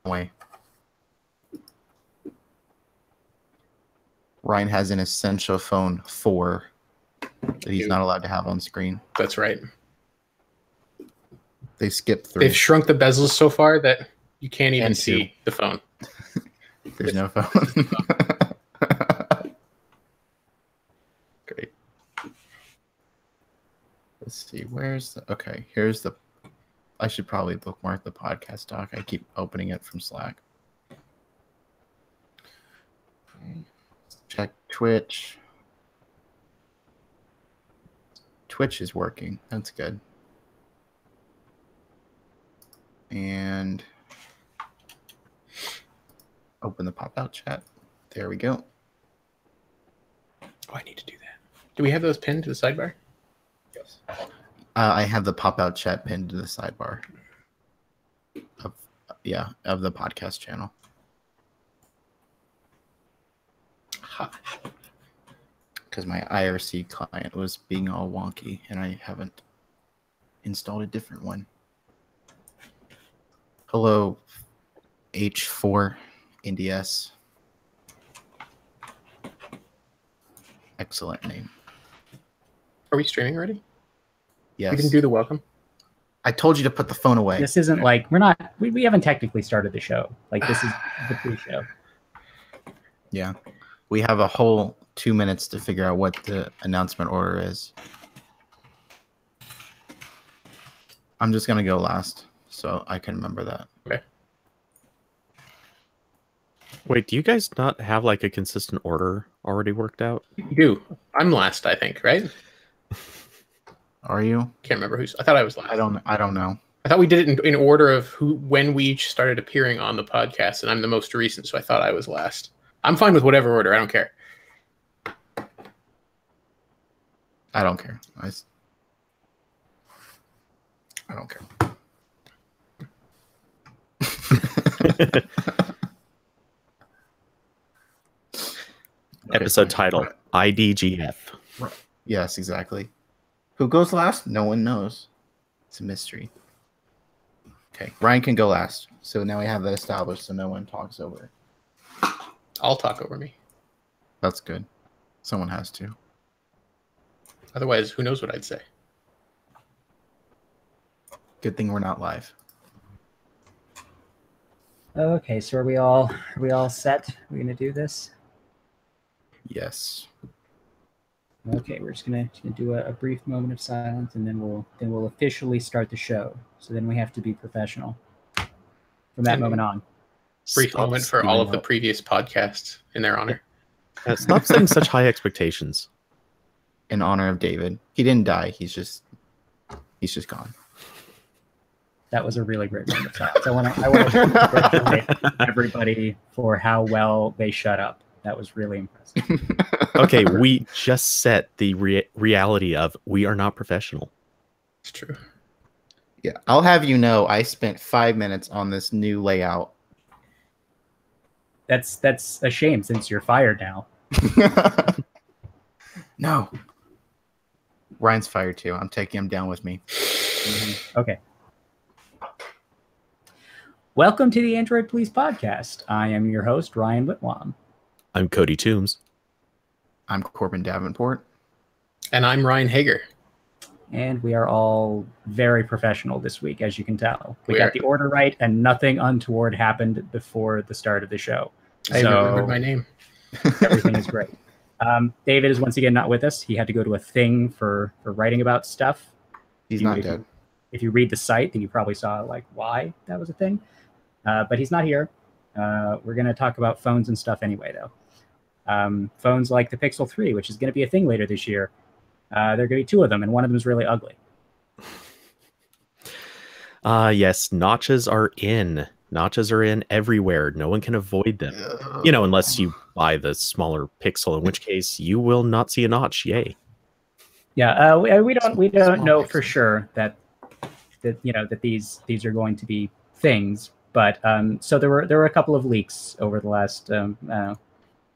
Way. Ryan has an essential phone 4 that he's not allowed to have on screen. That's right. They skipped 3. They've shrunk the bezels so far that you can't even see the phone. There's no phone. Great. Let's see. Where's the... Okay, here's the... I should probably bookmark the podcast doc. I keep opening it from Slack. Okay. Check Twitch. Twitch is working. That's good. And open the pop-out chat. There we go. Oh, I need to do that. Do we have those pinned to the sidebar? Yes. I have the pop-out chat pinned to the sidebar of the podcast channel. Because my IRC client was being all wonky and I haven't installed a different one. Hello, H4 NDS. Excellent name. Are we streaming already? Yes. We didn't do the welcome. I told you to put the phone away. This isn't like we haven't technically started the show. Like this is the pre-show. Yeah. We have a whole 2 minutes to figure out what the announcement order is. I'm just going to go last so I can remember that. Okay. Wait, do you guys not have like a consistent order already worked out? You do. I'm last, I think, right? Are you? Can't remember who's. I thought I was last. I don't know. I thought we did it in order of when we each started appearing on the podcast, and I'm the most recent, so I thought I was last. I'm fine with whatever order. I don't care. I don't care. I don't care. Episode title, IDGF. Yes, exactly. Who goes last? No one knows. It's a mystery. Okay, Ryan can go last. So now we have that established so no one talks over it. I'll talk over me. That's good. Someone has to. Otherwise, who knows what I'd say? Good thing we're not live. Okay, so are we all set? Are we gonna do this? Yes. Okay, we're just gonna do a brief moment of silence, and then we'll officially start the show. So then we have to be professional from that moment on. Brief moment for all of the previous podcasts in their honor. Stop setting such high expectations. In honor of David. He didn't die. He's just gone. That was a really great moment of silence. I want to congratulate everybody for how well they shut up. That was really impressive. Okay, we just set the reality of we are not professional. It's true. Yeah, I'll have you know I spent 5 minutes on this new layout. That's a shame since you're fired now. No. Ryan's fired too. I'm taking him down with me. Okay. Welcome to the Android Police Podcast. I am your host, Ryan Whitwam. I'm Cody Toombs. I'm Corbin Davenport. And I'm Ryan Hager. And we are all very professional this week, as you can tell. We got the order right, and nothing untoward happened before the start of the show. I remembered my name. Everything is great. David is once again not with us. He had to go to a thing for writing about stuff. He's not dead. If you read the site, then you probably saw like why that was a thing. But he's not here. We're going to talk about phones and stuff anyway, though. Phones like the Pixel 3, which is going to be a thing later this year. There are going to be 2 of them, and one of them is really ugly. Yes, notches are in. Notches are in everywhere. No one can avoid them. You know, unless you buy the smaller Pixel, in which case you will not see a notch. Yay. Yeah, we don't know for sure that these are going to be things. But so there were a couple of leaks over the last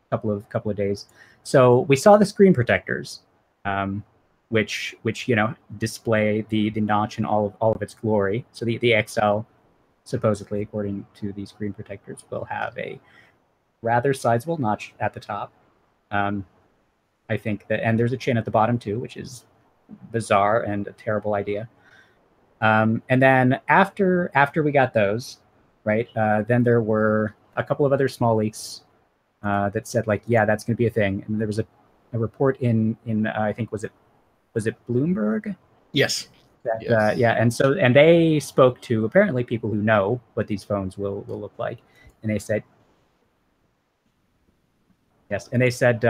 couple of days. So we saw the screen protectors, which display the notch in all of its glory. So the XL supposedly, according to the screen protectors, will have a rather sizable notch at the top. I think that, and there's a chin at the bottom too, which is bizarre and a terrible idea. And then after we got those, right, then there were a couple of other small leaks that said like, yeah, that's going to be a thing. And there was a report in I think was it Bloomberg? Yes. That, yes. Yeah, and they spoke to apparently people who know what these phones will look like, and they said yes, and they said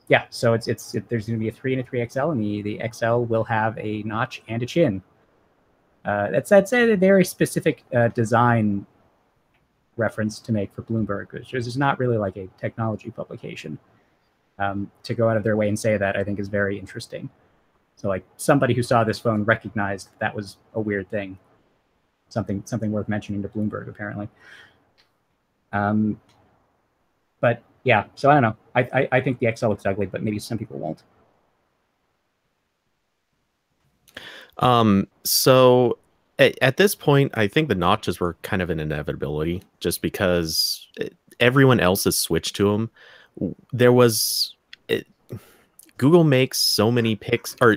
yeah, so there's going to be a 3 and a 3XL, and the XL will have a notch and a chin. That's a very specific design reference to make for Bloomberg, which is not really like a technology publication. To go out of their way and say that, I think, is very interesting. So like somebody who saw this phone recognized that was a weird thing, something worth mentioning to Bloomberg apparently. But yeah, so I don't know. I think the XL looks ugly, but maybe some people won't. So at this point, I think the notches were kind of an inevitability, just because everyone else has switched to them. There was Google makes so many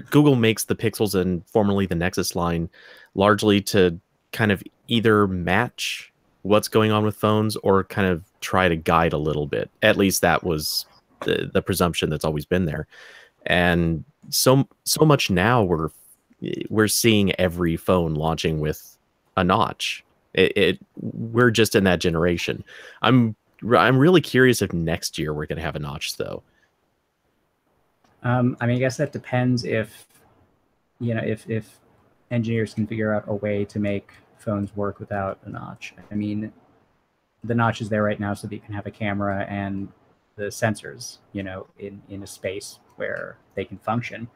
Google makes the Pixels and formerly the Nexus line largely to kind of either match what's going on with phones or kind of try to guide a little bit. At least that was the presumption that's always been there. And so much now we're seeing every phone launching with a notch. We're just in that generation. I'm really curious if next year we're going to have a notch though. I mean, I guess that depends if engineers can figure out a way to make phones work without a notch. I mean, the notch is there right now so that you can have a camera and the sensors, in a space where they can function.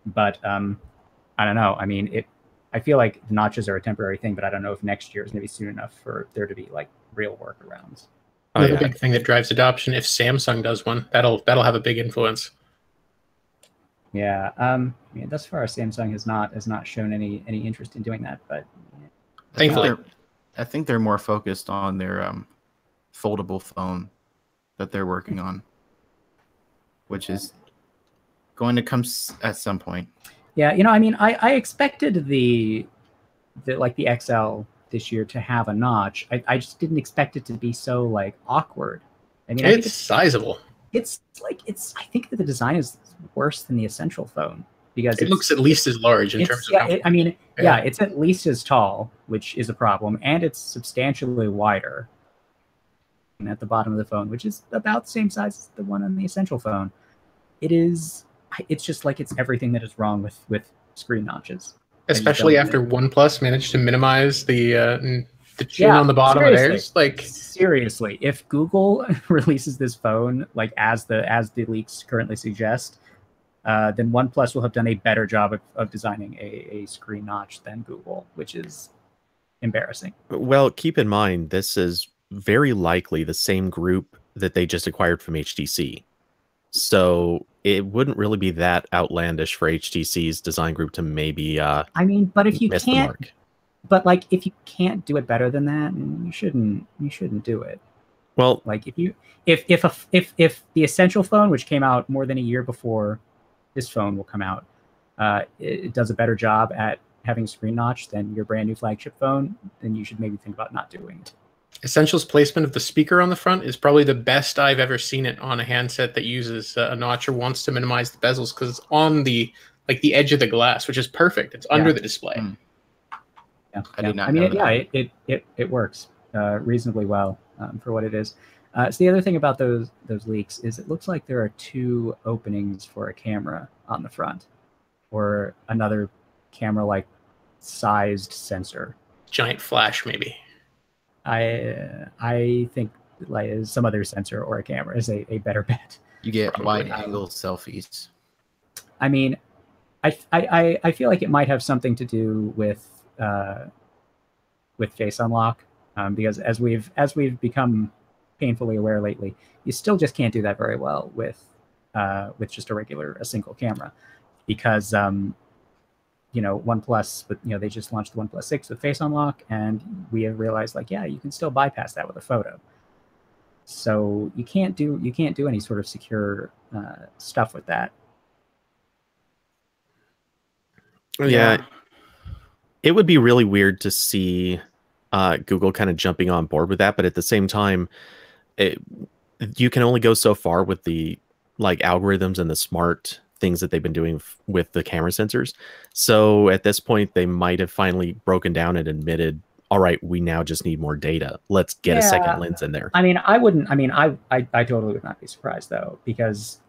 But I don't know. I mean, I feel like the notches are a temporary thing, but I don't know if next year is going to be soon enough for there to be like real workarounds. Another big thing that drives adoption, if Samsung does one, that'll have a big influence. Yeah, I mean, thus far Samsung has not shown any interest in doing that, but thankfully, I think they're more focused on their foldable phone that they're working on, which is going to come at some point. Yeah, I mean, I expected the XL this year to have a notch. I just didn't expect it to be so like awkward. I mean, it's sizable. I think that the design is worse than the Essential phone because it looks at least as large in terms of. Yeah, I mean, yeah, it's at least as tall, which is a problem, and it's substantially wider at the bottom of the phone, which is about the same size as the one on the Essential phone. It's just like it's everything that is wrong with screen notches. Especially after OnePlus managed to minimize the chin on the bottom of theirs. Like seriously, if Google releases this phone like as the leaks currently suggest, then OnePlus will have done a better job of designing a screen notch than Google, which is embarrassing. Well, keep in mind this is very likely the same group that they just acquired from HTC. So it wouldn't really be that outlandish for HTC's design group to maybe I mean, but if you miss can't, the mark. But like if you can't do it better than that, you shouldn't do it. Well, like if the Essential phone, which came out more than a year before this phone will come out, it does a better job at having a screen notch than your brand new flagship phone, then you should maybe think about not doing it. Essential's placement of the speaker on the front is probably the best I've ever seen it on a handset that uses a notch or wants to minimize the bezels, because it's on the edge of the glass, which is perfect. It's under the display. Yeah, I did not. I mean, know that. it works reasonably well for what it is. So the other thing about those leaks is it looks like there are 2 openings for a camera on the front, or another camera-like sized sensor. Giant flash, maybe. I think like some other sensor or a camera is a better bet. You get wide-angle selfies. I mean, I feel like it might have something to do with face unlock, because as we've become painfully aware lately, you still just can't do that very well with just a single camera, because OnePlus, but they just launched the OnePlus 6 with Face Unlock, and we have realized like, yeah, you can still bypass that with a photo. So you can't do any sort of secure stuff with that. Yeah. It would be really weird to see Google kind of jumping on board with that, but at the same time, you can only go so far with the algorithms and the smart things that they've been doing with the camera sensors. So at this point, they might have finally broken down and admitted, all right, we now just need more data. Let's get a second lens in there. I mean, I totally would not be surprised though, because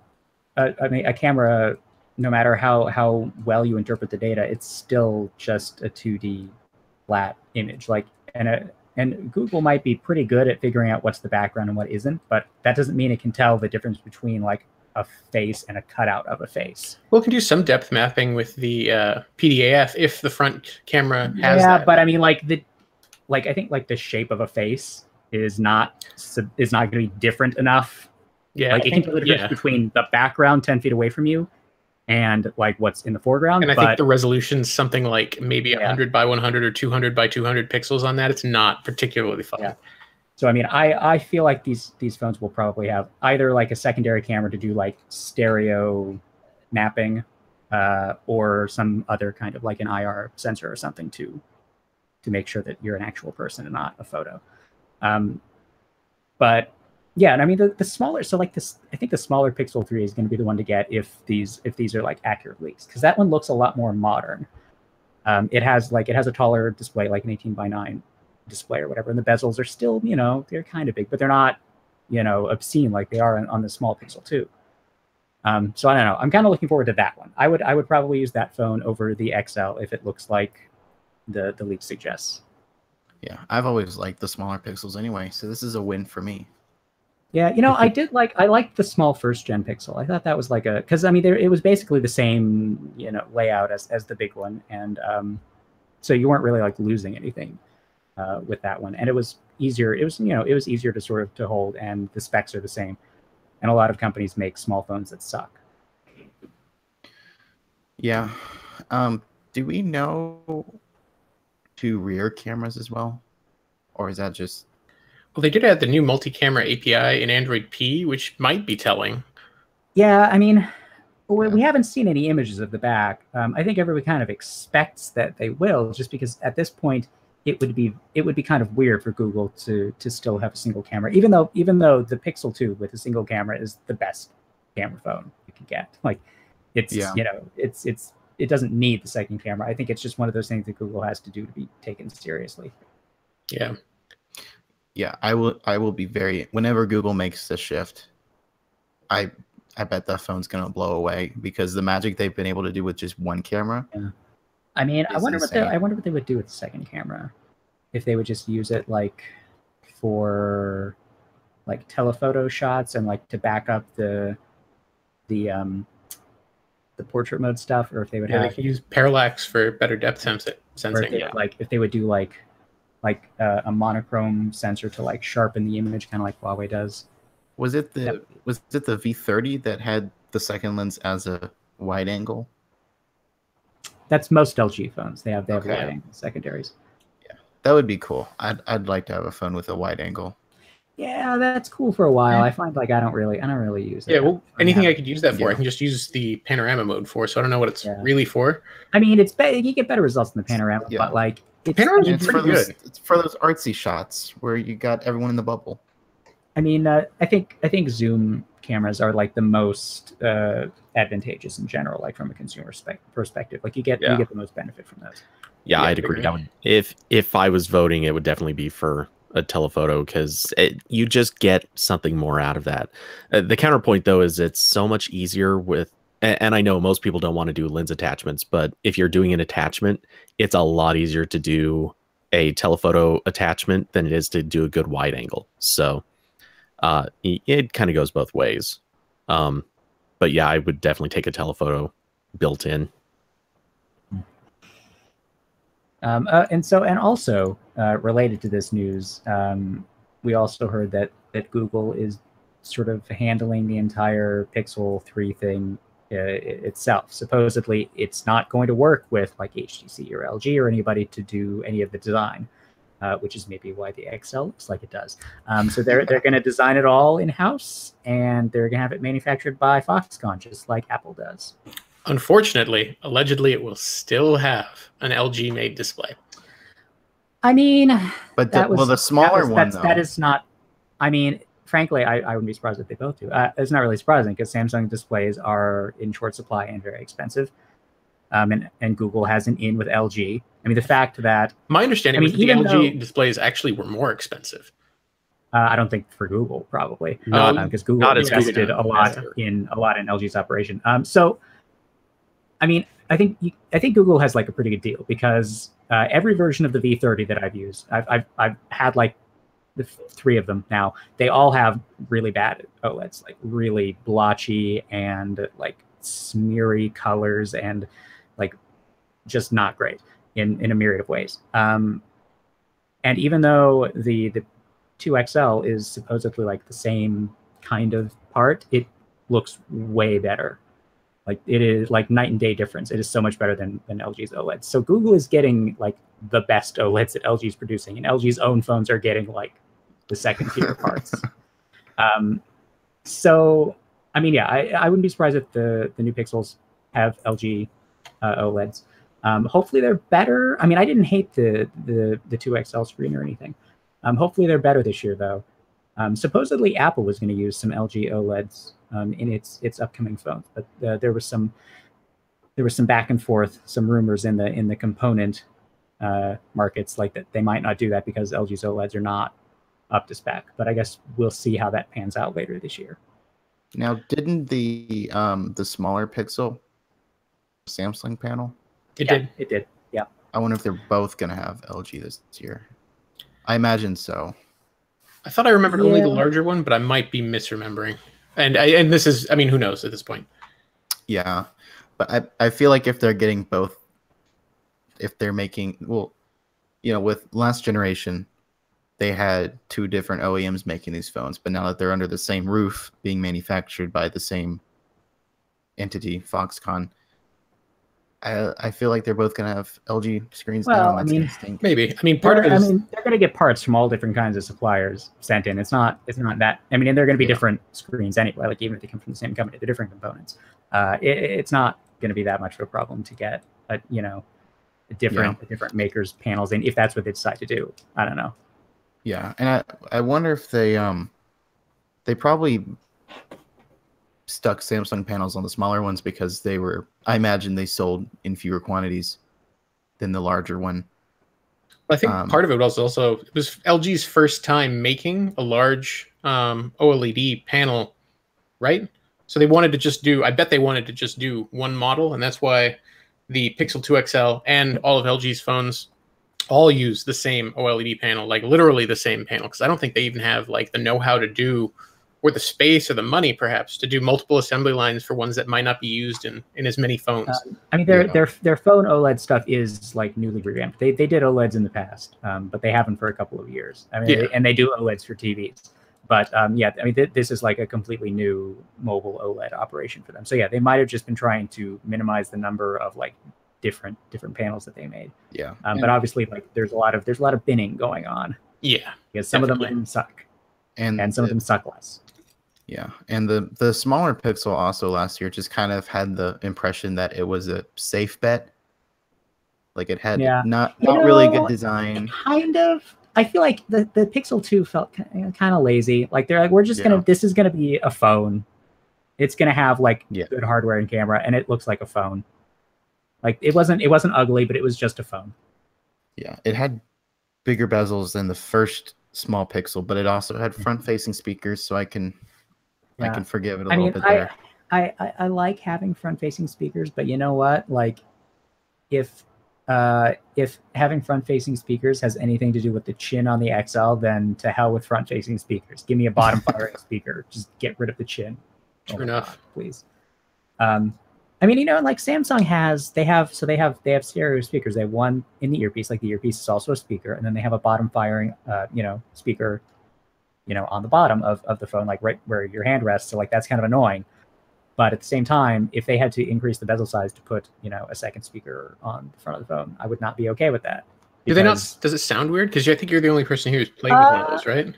a camera, no matter how well you interpret the data, it's still just a 2D flat image. And Google might be pretty good at figuring out what's the background and what isn't, but that doesn't mean it can tell the difference between like a face and a cutout of a face. Well, it can do some depth mapping with the PDAF if the front camera has that. Yeah, but I mean, I think like the shape of a face is not going to be different enough. Yeah, it can tell the difference between the background 10 feet away from you and like what's in the foreground. And I think the resolution's something like maybe 100 by 100 or 200 by 200 pixels on that. It's not particularly fun. Yeah. So I mean, I feel like these phones will probably have either like a secondary camera to do like stereo mapping, or some other kind of like an IR sensor or something to make sure that you're an actual person and not a photo. But yeah, and I mean the smaller, so like this, I think the smaller Pixel 3 is going to be the one to get if these are like accurate leaks, because that one looks a lot more modern. It has a taller display, like an 18:9 display or whatever, and the bezels are still, they're kind of big, but they're not, obscene like they are on the small Pixel 2. So I don't know. I'm kind of looking forward to that one. I would probably use that phone over the XL if it looks like the leak suggests. Yeah, I've always liked the smaller pixels anyway, so this is a win for me. Yeah, I liked the small first gen Pixel. I thought that was because I mean it was basically the same layout as the big one, and so you weren't really like losing anything with that one, and it was easier. It was easier to sort of to hold, and the specs are the same. And a lot of companies make small phones that suck. Yeah, do we know 2 rear cameras as well, or is that just? Well, they did add the new multi-camera API in Android P, which might be telling. Yeah, I mean, we haven't seen any images of the back. I think everybody kind of expects that they will, just because at this point it would be kind of weird for Google to still have a single camera, even though the Pixel 2 with a single camera is the best camera phone you can get. Like, it's it doesn't need the second camera. I think it's just one of those things that Google has to do to be taken seriously. Yeah. Yeah, I will be whenever Google makes the shift, I bet that phone's gonna blow away, because the magic they've been able to do with just one camera. Yeah. I mean, I wonder what they would do with the second camera, if they would just use it like for like telephoto shots and like to back up the portrait mode stuff, or if they would they could use parallax for better depth sensing. If they would do like a monochrome sensor to like sharpen the image, kind of like Huawei does. Was it the V30 that had the second lens as a wide angle? That's most LG phones. They have wide angle secondaries. Yeah, that would be cool. I'd like to have a phone with a wide angle. Yeah, that's cool for a while. I find like I don't really use it. Yeah, well, anything I could use that for, I can just use the panorama mode for. So I don't know what it's really for. I mean, you get better results in the panorama, but like panorama's pretty good. It's for those artsy shots where you got everyone in the bubble. I mean, I think zoom cameras are like the most advantageous in general, like from a consumer perspective. Like you get the most benefit from those. Yeah, I'd agree. If I was voting, it would definitely be for a telephoto, because you just get something more out of that. The counterpoint, though, is it's so much easier with, and I know most people don't want to do lens attachments, but if you're doing an attachment, it's a lot easier to do a telephoto attachment than it is to do a good wide angle. So it kind of goes both ways. But yeah, I would definitely take a telephoto built in. And also related to this news, we also heard that Google is sort of handling the entire Pixel 3 thing itself. Supposedly, it's not going to work with like HTC or LG or anybody to do any of the design, which is maybe why the XL looks like it does. So they're going to design it all in-house, and they're going to have it manufactured by Foxconn, just like Apple does. Unfortunately, allegedly, it will still have an LG-made display. I mean, but the smaller one, that is not. I mean, frankly, I wouldn't be surprised if they both do. It's not really surprising because Samsung displays are in short supply and very expensive. And Google has an in with LG. I mean, the fact that my understanding was that the LG displays actually were more expensive. I don't think for Google, probably, because Google not as invested a lot in LG's operation. So, I mean, I think Google has like a pretty good deal because every version of the V30 that I've used, I've had like the 3 of them now. They all have really bad OLEDs, like really blotchy and like smeary colors and like just not great in a myriad of ways. And even though the 2XL is supposedly like the same kind of part, it looks way better. Like it is like night and day difference. It is so much better than LG's OLEDs. So Google is getting like the best OLEDs that LG is producing, and LG's own phones are getting like the second tier parts. So I mean, yeah, I wouldn't be surprised if the new Pixels have LG OLEDs. Hopefully they're better. I mean, I didn't hate the 2XL screen or anything. Hopefully they're better this year, though. Supposedly Apple was going to use some LG OLEDs in its upcoming phones, but there was some back and forth, some rumors in the component markets like that they might not do that because LG's OLEDs are not up to spec. But I guess we'll see how that pans out later this year. Now, didn't the smaller Pixel Samsung panel? It did. Yeah. I wonder if they're both going to have LG this year. I imagine so. I thought I remembered only the larger one, but I might be misremembering. And this is, I mean, who knows at this point? Yeah, but I feel like if they're getting both, if they're making, well, you know, with last generation, they had 2 different OEMs making these phones, but now that they're under the same roof, being manufactured by the same entity, Foxconn, I feel like they're both going to have LG screens now. I mean, maybe. I mean, part of it is... I mean, they're going to get parts from all different kinds of suppliers sent in. It's not that... I mean, and they're going to be different screens anyway. Like, even if they come from the same company, they're different components. It's not going to be that much of a problem to get, a different makers' panels in, if that's what they decide to do. I don't know. Yeah, and I wonder if they probably stuck Samsung panels on the smaller ones because they were, I imagine they sold in fewer quantities than the larger one. I think part of it was also it was LG's first time making a large OLED panel, right? So they wanted to just do, I bet they wanted to just do one model, and that's why the Pixel 2 XL and all of LG's phones all use the same OLED panel, like literally the same panel, because I don't think they even have like the know-how to do, or the space or the money perhaps to do multiple assembly lines for ones that might not be used in as many phones. I mean, their phone OLED stuff is like newly revamped. They did OLEDs in the past, but they haven't for a couple of years. I mean, and they do OLEDs for TVs. But yeah, I mean, this is like a completely new mobile OLED operation for them. So yeah, they might have just been trying to minimize the number of like different panels that they made. Yeah. But obviously, like there's a lot of binning going on. Yeah. Because some of them suck, and some of them suck less. Yeah, and the smaller Pixel also last year just kind of had the impression that it was a safe bet. Like it had not really good design. Kind of. I feel like the Pixel 2 felt kind of lazy. Like they're like, we're just this is gonna be a phone. It's gonna have like good hardware and camera, and it looks like a phone. Like it wasn't ugly, but it was just a phone. Yeah, it had bigger bezels than the first small Pixel, but it also had front-facing speakers, so I can forgive it a little bit there. I like having front-facing speakers, but you know what? Like, if having front-facing speakers has anything to do with the chin on the XL, then to hell with front-facing speakers. Give me a bottom-firing speaker. Just get rid of the chin. True enough, God, please. I mean, you know, like Samsung they have stereo speakers. They have one in the earpiece, like the earpiece is also a speaker, and then they have a bottom-firing, speaker, on the bottom of the phone, like right where your hand rests. So like that's kind of annoying. But at the same time, if they had to increase the bezel size to put, you know, a second speaker on the front of the phone, I would not be okay with that. Do they not? Does it sound weird? Because I think you're the only person here who's played with one of those, right?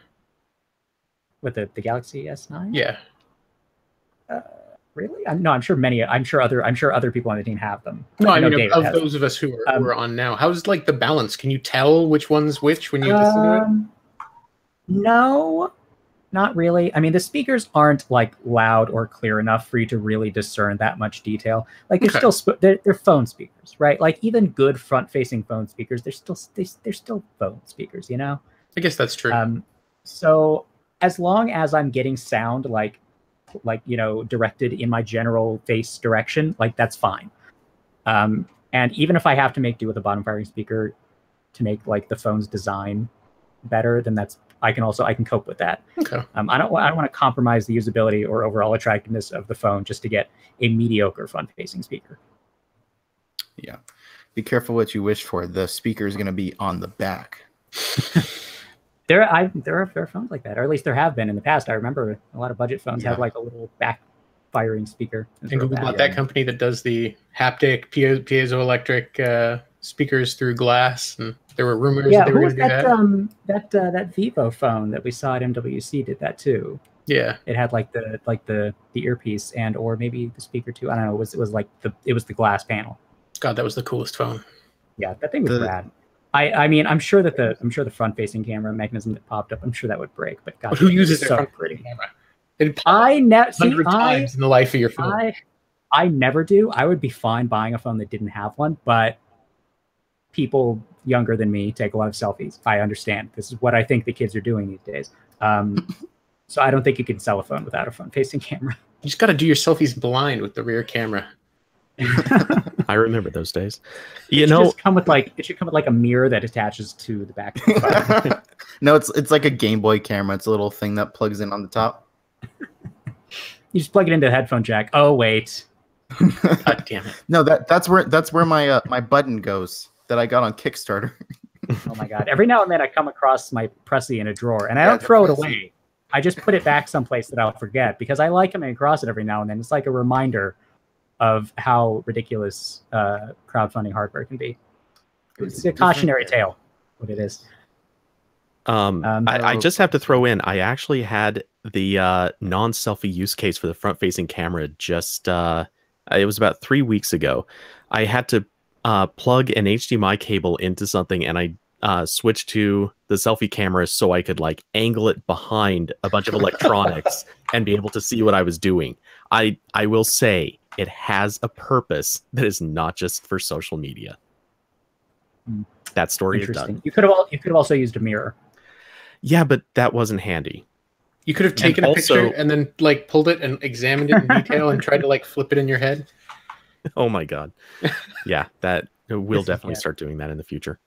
With the Galaxy S9? Yeah. Really? No, I'm sure other people on the team have them. No, I mean of those of us who are on now. How's like the balance? Can you tell which one's which when you listen to it? No, not really. I mean, the speakers aren't like loud or clear enough for you to really discern that much detail. Like they're phone speakers, right? Like even good front-facing phone speakers, they're still phone speakers, you know? I guess that's true. So as long as I'm getting sound like you know, directed in my general face direction, like that's fine. And even if I have to make do with a bottom firing speaker to make like the phone's design better, then I can cope with that. Okay. I don't want to compromise the usability or overall attractiveness of the phone just to get a mediocre front-facing speaker. Yeah, be careful what you wish for. The speaker is going to be on the back. There are phones like that, or at least there have been in the past. I remember a lot of budget phones had like a little back-firing speaker. And Google bought that company that does the haptic piezoelectric speakers through glass, and there were rumors that they were going to do that. That Vivo phone that we saw at MWC did that too. Yeah, it had like the earpiece and or maybe the speaker too. I don't know. It was the glass panel. God, that was the coolest phone. Yeah, that thing was rad. I mean, I'm sure the front-facing camera mechanism that popped up, I'm sure that would break. But God, who uses their front-facing camera? I never times in the life of your phone. I never do. I would be fine buying a phone that didn't have one, but people younger than me take a lot of selfies. I understand. This is what I think the kids are doing these days. So I don't think you can sell a phone without a front-facing camera. You just got to do your selfies blind with the rear camera. I remember those days. It should come with like a mirror that attaches to the back of the phone. No, it's like a Game Boy camera. It's a little thing that plugs in on the top. You just plug it into the headphone jack. Oh wait. God damn it. No, that's where my my button goes that I got on Kickstarter. Oh my God. Every now and then I come across my Pressy in a drawer and I don't throw it away. I just put it back someplace that I'll forget because I like coming across it every now and then. It's like a reminder of how ridiculous crowdfunding hardware can be. It's a cautionary tale, what it is. I just have to throw in, I actually had the non-selfie use case for the front-facing camera just, it was about 3 weeks ago. I had to plug an HDMI cable into something, and I switched to the selfie camera so I could like angle it behind a bunch of electronics and be able to see what I was doing. I will say, it has a purpose that is not just for social media. That story is done. You could have also used a mirror. Yeah, but that wasn't handy. You could have taken a picture and then like pulled it and examined it in detail and tried to like flip it in your head. Oh my God. Yeah, that we'll definitely start doing that in the future.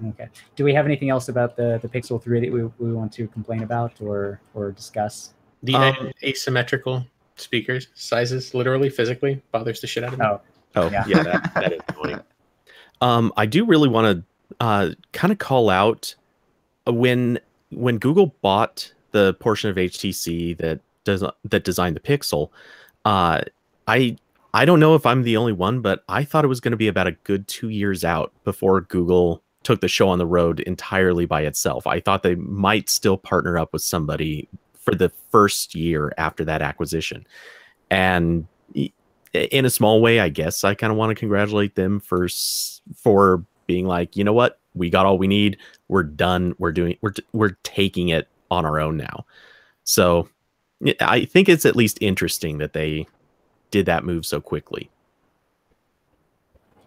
Okay. Do we have anything else about the Pixel 3 that we want to complain about or discuss? The asymmetrical speakers sizes, literally physically, bothers the shit out of me. Yeah, that is annoying. I do really want to kind of call out when Google bought the portion of HTC that designed the Pixel. I don't know if I'm the only one, but I thought it was going to be about a good 2 years out before Google took the show on the road entirely by itself. I thought they might still partner up with somebody for the first year after that acquisition. And in a small way, I guess I kind of want to congratulate them for being like, you know what, we got all we need. We're done. We're taking it on our own now. So I think it's at least interesting that they did that move so quickly.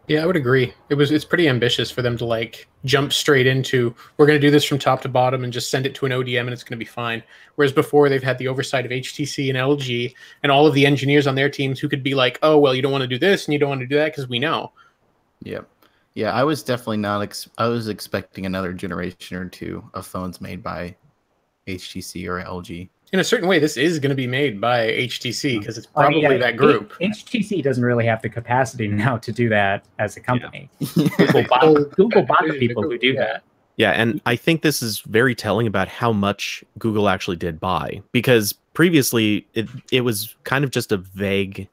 Yeah, I would agree. It's pretty ambitious for them to like jump straight into, we're going to do this from top to bottom and just send it to an ODM and it's going to be fine. Whereas before they've had the oversight of HTC and LG and all of the engineers on their teams who could be like, oh, well, you don't want to do this and you don't want to do that because we know. Yeah. Yeah, I was definitely not, I was expecting another generation or two of phones made by HTC or LG. In a certain way, this is going to be made by HTC because it's probably that group. HTC doesn't really have the capacity now to do that as a company. Yeah. Google bought the people who do that. Yeah, and I think this is very telling about how much Google actually did buy, because previously it was kind of just a vague.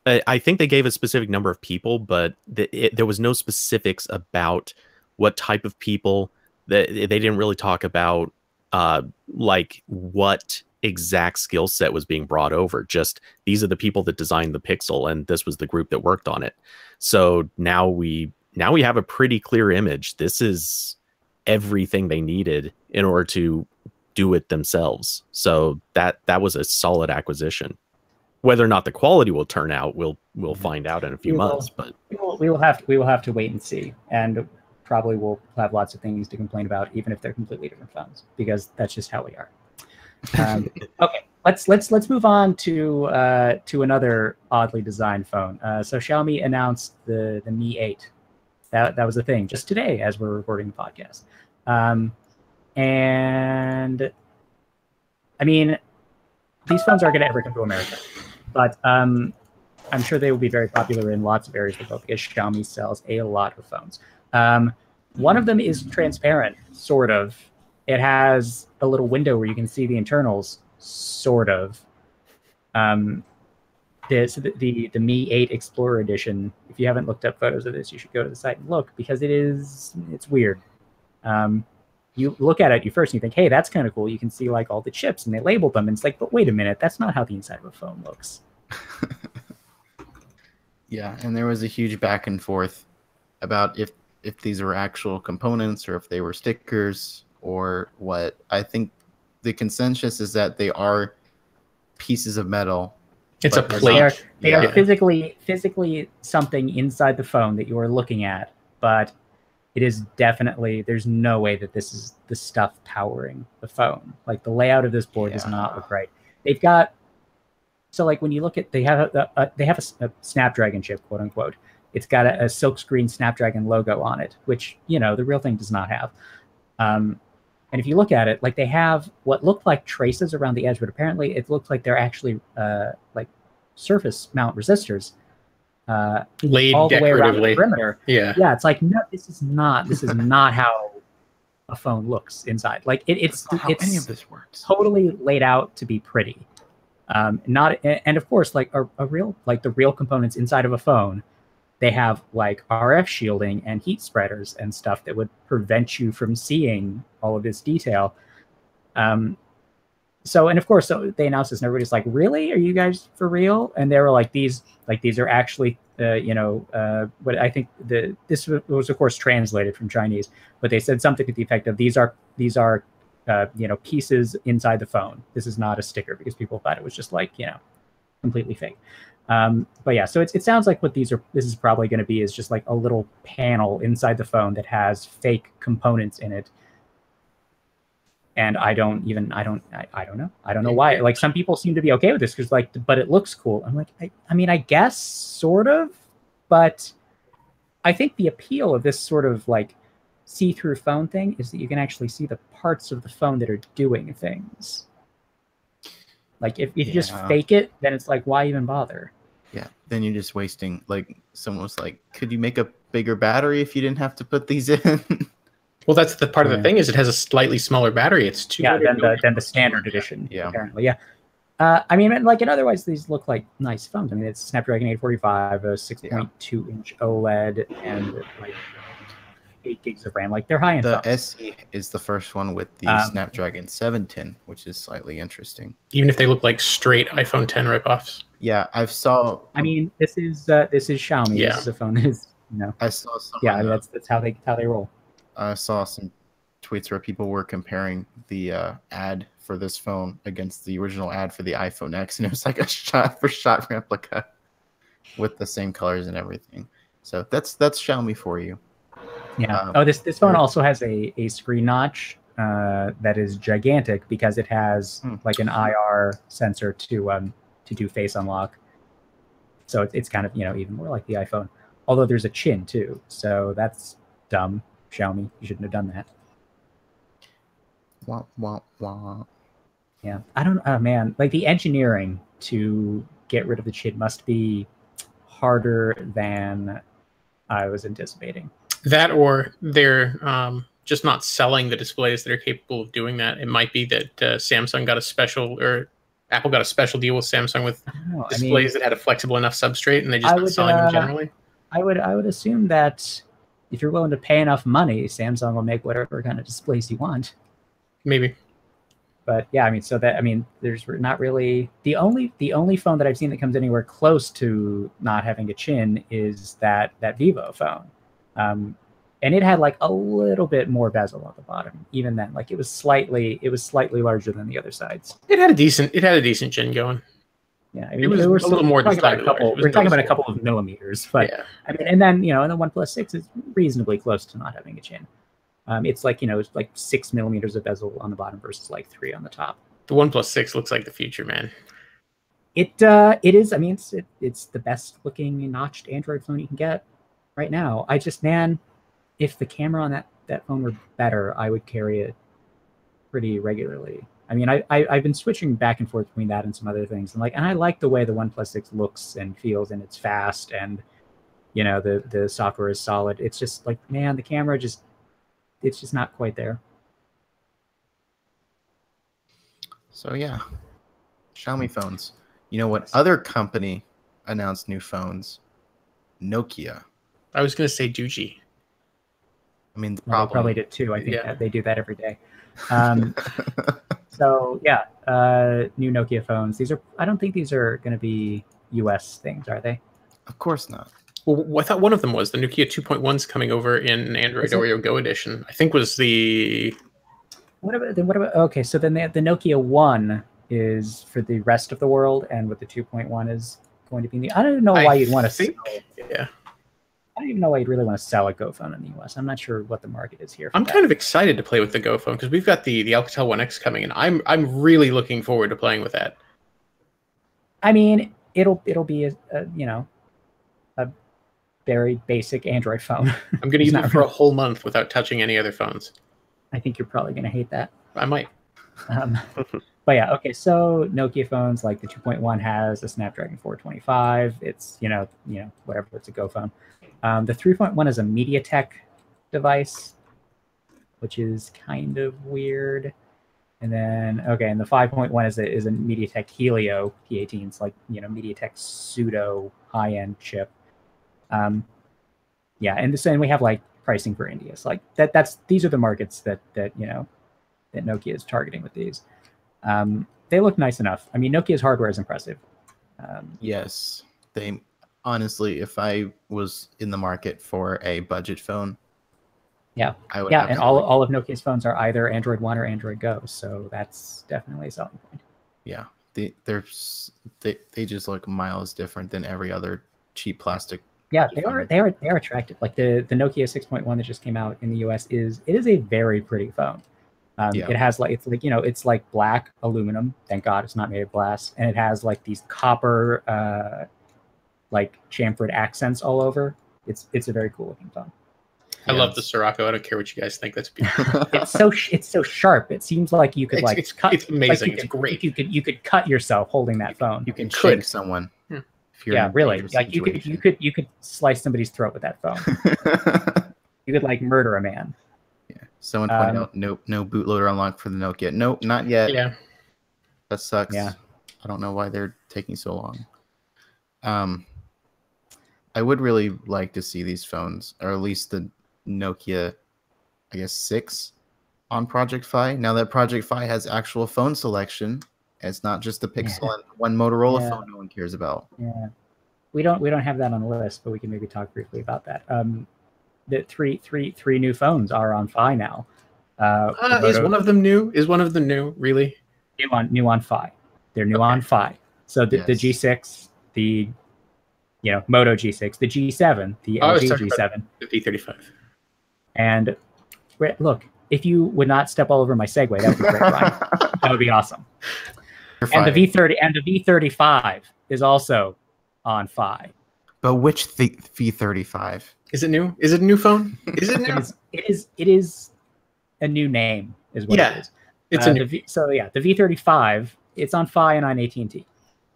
I think they gave a specific number of people, but there was no specifics about what type of people. They didn't really talk about like what exact skill set was being brought over. Just these are the people that designed the Pixel, and this was the group that worked on it. So now we have a pretty clear image. This is everything they needed in order to do it themselves. So that was a solid acquisition. Whether or not the quality will turn out, we'll find out in a few months. But we will have to wait and see, and probably we'll have lots of things to complain about, even if they're completely different phones, because that's just how we are. Okay, let's move on to another oddly designed phone. So Xiaomi announced the Mi 8. That was a thing just today as we're recording the podcast. And I mean, these phones aren't going to ever come to America, but I'm sure they will be very popular in lots of areas of the world because Xiaomi sells a lot of phones. One of them is transparent, sort of. It has a little window where you can see the internals, sort of. The Mi 8 Explorer Edition, if you haven't looked up photos of this, you should go to the site and look, because it's weird. You look at it, you think, hey, that's kind of cool. You can see like all the chips and they labeled them. And it's like, but wait a minute, that's not how the inside of a phone looks. Yeah, and there was a huge back and forth about if these were actual components or if they were stickers or what. I think the consensus is that they are pieces of metal. It's a plate. They are physically something inside the phone that you are looking at, but it is definitely, there's no way that this is the stuff powering the phone. Like, the layout of this board does not look right. They've got, so like when you look at, they have a Snapdragon chip, quote unquote. It's got a silkscreen Snapdragon logo on it, which, you know, the real thing does not have. And if you look at it, like, they have what look like traces around the edge, but apparently it looks like they're actually like surface mount resistors laid all the way around the perimeter. Yeah, it's like, no, this is not how a phone looks inside. Like, it's any of this works. Totally laid out to be pretty. And of course, like a real, like the real components inside of a phone, they have like RF shielding and heat spreaders and stuff that would prevent you from seeing all of this detail. So, and of course, so they announced this and everybody's like, really? Are you guys for real? And they were like, these are actually, but I think this was of course translated from Chinese, but they said something to the effect of, these are pieces inside the phone. This is not a sticker, because people thought it was just like, completely fake. But yeah, so it sounds like what this is probably going to be is just like a little panel inside the phone that has fake components in it. And I don't know. I don't know why. Like, some people seem to be okay with this because, like, but it looks cool. I'm like, I mean, I guess sort of, but I think the appeal of this sort of like see-through phone thing is that you can actually see the parts of the phone that are doing things. Like, if you just fake it, then it's like, why even bother? Yeah, then you're just wasting. Like, someone was like, could you make a bigger battery if you didn't have to put these in? Well, that's the part of the thing, is it has a slightly smaller battery. It's 200 than the standard edition. Yeah, apparently, yeah. I mean, like, and otherwise these look like nice phones. I mean, it's Snapdragon 845, a 6.2-inch OLED, and like 8 gigs of RAM. Like, they're high-end phones. The SE is the first one with the Snapdragon 710, which is slightly interesting. Even if they look like straight iPhone 10 ripoffs. Yeah, I mean, this is Xiaomi. Yeah. This is a phone. I saw some. Yeah, that's how they roll. I saw some tweets where people were comparing the ad for this phone against the original ad for the iPhone X, and it was like a shot-for-shot replica with the same colors and everything. So that's Xiaomi for you. Yeah. This phone also has a screen notch that is gigantic, because it has like an IR sensor to do face unlock. So it's kind of, even more like the iPhone. Although there's a chin too, so that's dumb. Xiaomi, you shouldn't have done that. Wah, wah, wah. Yeah, I don't. Man, like, the engineering to get rid of the chin must be harder than I was anticipating. That, or they're just not selling the displays that are capable of doing that. It might be that Samsung got a special, or Apple got a special deal with Samsung with know. displays that had a flexible enough substrate, and they just I not would, selling them generally. I would assume that if you're willing to pay enough money, Samsung will make whatever kind of displays you want. Maybe. But yeah, I mean, so that, I mean, there's not really the only phone that I've seen that comes anywhere close to not having a chin is that Vivo phone, and it had like a little bit more bezel at the bottom. Even then, like it was slightly larger than the other sides. It had a decent chin going. Yeah, I mean, it was a little more than talking about we're talking about a noticeable. couple of millimeters, but Yeah. I mean, and then and the OnePlus 6 is reasonably close to not having a chin. It's like it's like 6 millimeters of bezel on the bottom versus like 3 on the top. The OnePlus 6 looks like the future, man. It is. I mean, it's the best looking notched Android phone you can get right now. I just, man, if the camera on that phone were better, I would carry it pretty regularly. I mean, I've been switching back and forth between that and some other things, and I like the way the OnePlus 6 looks and feels, and it's fast, and the software is solid. It's just like, man, the camera it's just not quite there. So yeah, Xiaomi phones. You know what other company announced new phones? Nokia. I was gonna say Doogee. I mean, the Well, they problem. probably did too. I think Yeah. that they do that every day. So yeah, new Nokia phones. I don't think these are going to be US things, are they? Of course not. Well, I thought one of them was the Nokia 2.1's coming over in Android Is it? Oreo Go edition. I think was the What about okay, so then the Nokia 1 is for the rest of the world, and with the 2.1 is going to be I don't even know why you'd want to think. I don't even know why you'd really want to sell a Go phone in the US. I'm not sure what the market is here. I'm kind of excited to play with the Go phone because we've got the Alcatel One X coming, and I'm really looking forward to playing with that. I mean, it'll be a very basic Android phone. I'm going to use it for a whole month without touching any other phones. I think you're probably going to hate that. I might. But yeah, okay. So Nokia phones like the 2.1 has a Snapdragon 425. It's whatever. It's a Go phone. The 3.1 is a MediaTek device, which is kind of weird. And then and the 5.1 is a MediaTek Helio P18. It's like MediaTek pseudo high-end chip. And we have like pricing for India. So like these are the markets that Nokia is targeting with these. They look nice enough. I mean, Nokia's hardware is impressive. Yes, they honestly, if I was in the market for a budget phone, I would. And all of Nokia's phones are either Android One or Android Go, so that's definitely a selling point. Yeah, they just look miles different than every other cheap plastic. Yeah, they are attractive. Like the Nokia 6.1 that just came out in the US is a very pretty phone. It has it's like black aluminum. Thank God it's not made of glass, and it has like these copper like chamfered accents all over. It's a very cool looking phone. I love the Sirocco. I don't care what you guys think. That's beautiful. it's so sharp. It seems like you could cut. It's amazing. Like it's great. You could cut yourself holding that phone. You can shake someone. Yeah. If you're in a really. dangerous Like situation. you could slice somebody's throat with that phone. You could like murder a man. Yeah. Someone pointed out no bootloader unlocked for the Nokia. Nope, not yet. Yeah. That sucks. Yeah. I don't know why they're taking so long. I would really like to see these phones, or at least the Nokia, I guess 6 on Project Fi. Now that Project Fi has actual phone selection, it's not just the Pixel and one Motorola phone no one cares about. Yeah. We don't have that on the list, but we can maybe talk briefly about that. The three new phones are on Fi now. Is one of them new? Is one of them new? Really? New on Fi. They're new on Fi. So the G6, the Moto G6, the G7, the LG G7, the V35. and look, if you would not step all over my segue, that would be great, Ryan. That would be awesome. And the V35 is also on Fi. But which V35? Is it new? Is it a new phone? Is it new? It is a new name, is what it is. It's a new. the V35, it's on Fi and on AT&T.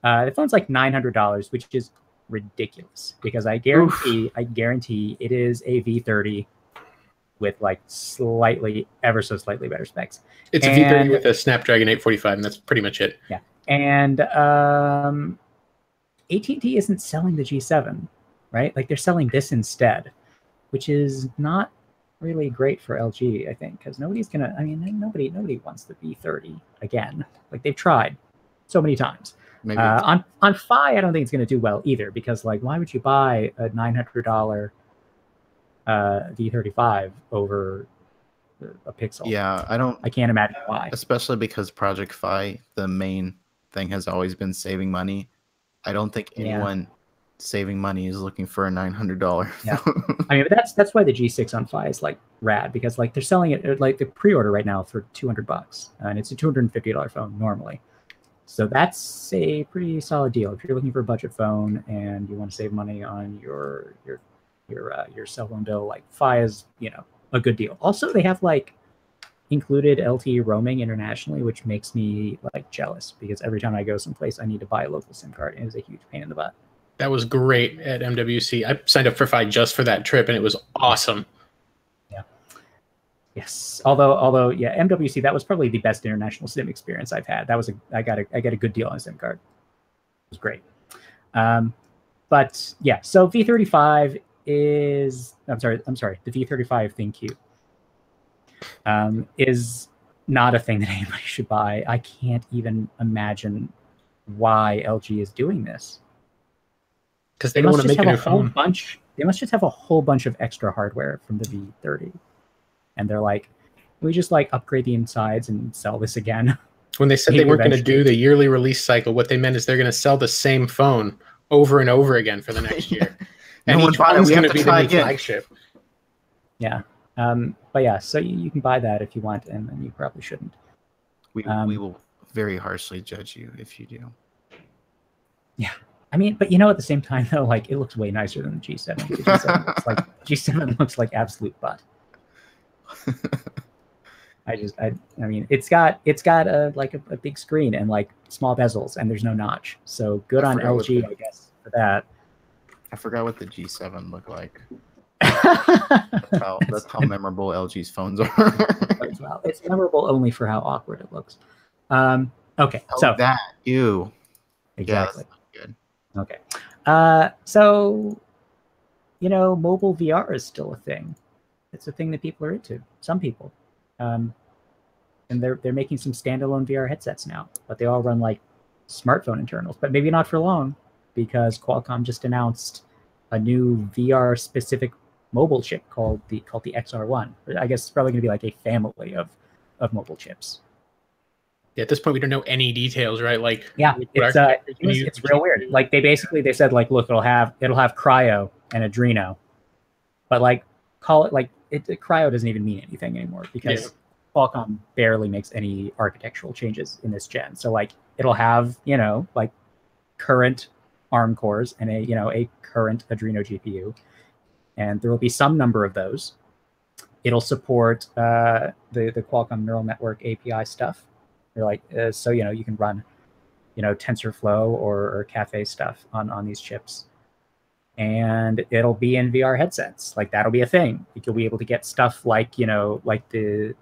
The phone's like $900, which is ridiculous because I guarantee it is a V30 with like ever so slightly better specs. It's a V30 with a Snapdragon 845, and that's pretty much it. Yeah, And AT&T isn't selling the G7, right? Like they're selling this instead, which is not really great for LG, I think, because nobody's gonna. I mean, nobody wants the V30 again. Like they've tried so many times. Maybe On Fi, I don't think it's gonna do well either, because like, why would you buy a $900 V35 over a Pixel? yeah, I can't imagine why. Especially because Project Fi, the main thing has always been saving money. I don't think anyone saving money is looking for a $900. Yeah, I mean, but that's why the G6 on Fi is like rad, because like they're selling it like the pre-order right now for $200, and it's a $250 phone normally. So that's a pretty solid deal if you're looking for a budget phone and you want to save money on your cell phone bill. Like Fi is, you know, a good deal. Also, they have like included LTE roaming internationally, which makes me like jealous, because every time I go someplace, I need to buy a local SIM card, and it's a huge pain in the butt. That was great at MWC. I signed up for Fi just for that trip, and it was awesome. Yeah. Yes. Although, yeah, MWC, that was probably the best international SIM experience I've had. That was I got a good deal on a SIM card. It was great. But yeah, so V35 is I'm sorry, the V35 ThinQ is not a thing that anybody should buy. I can't even imagine why LG is doing this. Because they don't want to make a new phone. They must just have a whole bunch of extra hardware from the V30, and they're like, we just like upgrade the insides and sell this again. When they said they weren't going to do the yearly release cycle, what they meant is they're going to sell the same phone over and over again for the next year. And each one's going to be the new flagship. Yeah. But yeah, so you can buy that if you want, and you probably shouldn't. We will very harshly judge you if you do. Yeah. I mean, but you know, at the same time though, like it looks way nicer than the G7. The G7 looks like absolute butt. I mean, it's got a like a big screen and like small bezels, and there's no notch. So good on LG, I guess, for that. I forgot what the G7 looked like. That's how memorable LG's phones are. Well, it's memorable only for how awkward it looks. Okay, so that ew. Exactly. Yeah, good. Okay. So, you know, mobile VR is still a thing. It's a thing that people are into. Some people, and they're making some standalone VR headsets now, but they all run like smartphone internals. But maybe not for long, because Qualcomm just announced a new VR specific mobile chip called the XR1. I guess it's probably going to be like a family of mobile chips. Yeah, at this point, we don't know any details, right? Like, yeah, it's real weird. Like they said, like, look, it'll have Cryo and Adreno, but like call it like Cryo doesn't even mean anything anymore, because Qualcomm barely makes any architectural changes in this gen. So like it'll have, you know, like current ARM cores and a current Adreno GPU, and there will be some number of those. It'll support the Qualcomm neural network API stuff. They're like, so, you know, you can run, you know, TensorFlow or Caffe stuff on these chips. And it'll be in VR headsets. Like that'll be a thing. You'll be able to get stuff like, you know, like the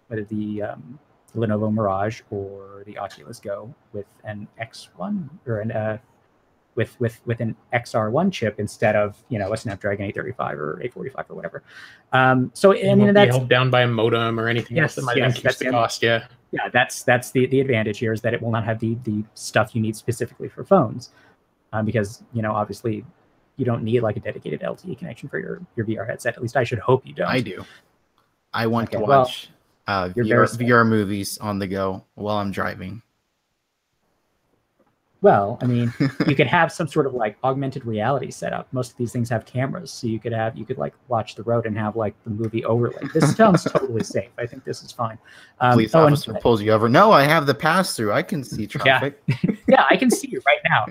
Lenovo Mirage or the Oculus Go with an X1 or an with an XR1 chip instead of, you know, a Snapdragon 835 or 845 or whatever. So I mean, that's held down by a modem or anything else that might increase the cost. Yeah, that's the advantage here, is that it will not have the stuff you need specifically for phones, because, you know, obviously you don't need like a dedicated LTE connection for your VR headset. At least I should hope you don't. I do. I want to watch VR movies on the go while I'm driving. Well, I mean, you could have some sort of like augmented reality setup. Most of these things have cameras, so you could like watch the road and have like the movie overlay. This sounds totally safe. I think this is fine. Police officer pulls you over. No, I have the pass through. I can see traffic. Yeah, yeah, I can see you right now.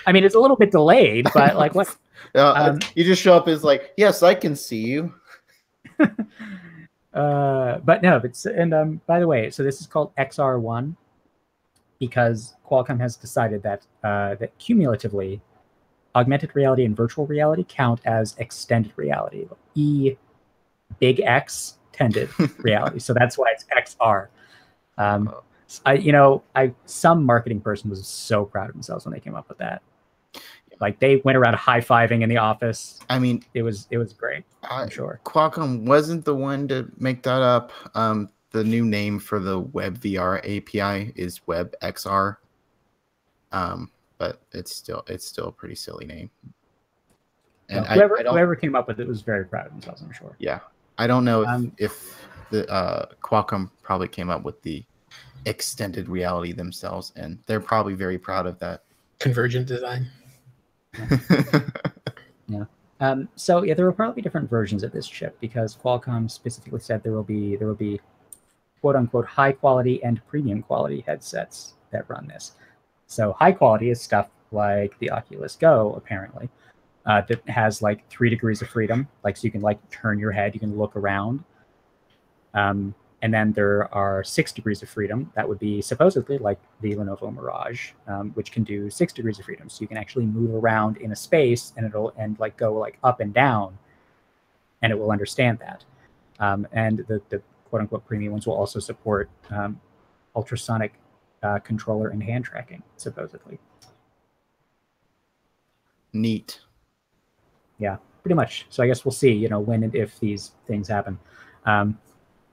I mean, it's a little bit delayed, but like what? You just show up as like, yes, I can see you. But no, and by the way, so this is called XR1. Because Qualcomm has decided that that cumulatively, augmented reality and virtual reality count as extended reality, big X tended reality. So that's why it's XR. Some marketing person was so proud of themselves when they came up with that. Like they went around high-fiving in the office. I mean, it was great. I'm sure Qualcomm wasn't the one to make that up. The new name for the Web VR API is Web XR. But it's still a pretty silly name. And whoever came up with it was very proud of themselves, I'm sure. Yeah, I don't know if the Qualcomm probably came up with the extended reality themselves, and they're probably very proud of that. Convergent design. Yeah. So there will probably be different versions of this chip because Qualcomm specifically said there will be quote unquote high quality and premium quality headsets that run this. So high quality is stuff like the Oculus Go, apparently, that has like 3 degrees of freedom, like so you can like turn your head, you can look around. And then there are 6 degrees of freedom. That would be supposedly like the Lenovo Mirage, which can do 6 degrees of freedom. So you can actually move around in a space and it'll go like up and down and it will understand that. And the quote unquote premium ones will also support ultrasonic controller and hand tracking, supposedly. Neat. Yeah, pretty much. So I guess we'll see, when and if these things happen.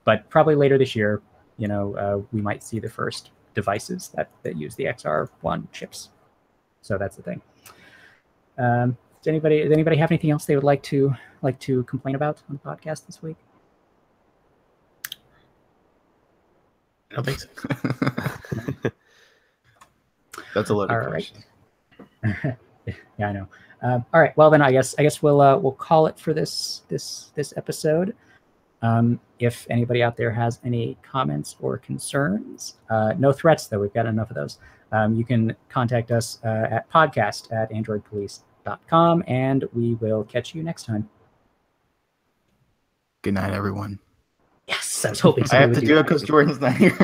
But probably later this year, we might see the first devices that use the XR1 chips. So that's the thing. Does anybody have anything else they would like to complain about on the podcast this week? I don't think so. That's a loaded question. Right. Yeah, I know. All right. Well, then I guess we'll call it for this episode. If anybody out there has any comments or concerns, no threats though. We've got enough of those. You can contact us at podcast@androidpolice.com, and we will catch you next time. Good night, everyone. Yes, I was hoping I have to do it because Jordan's not here.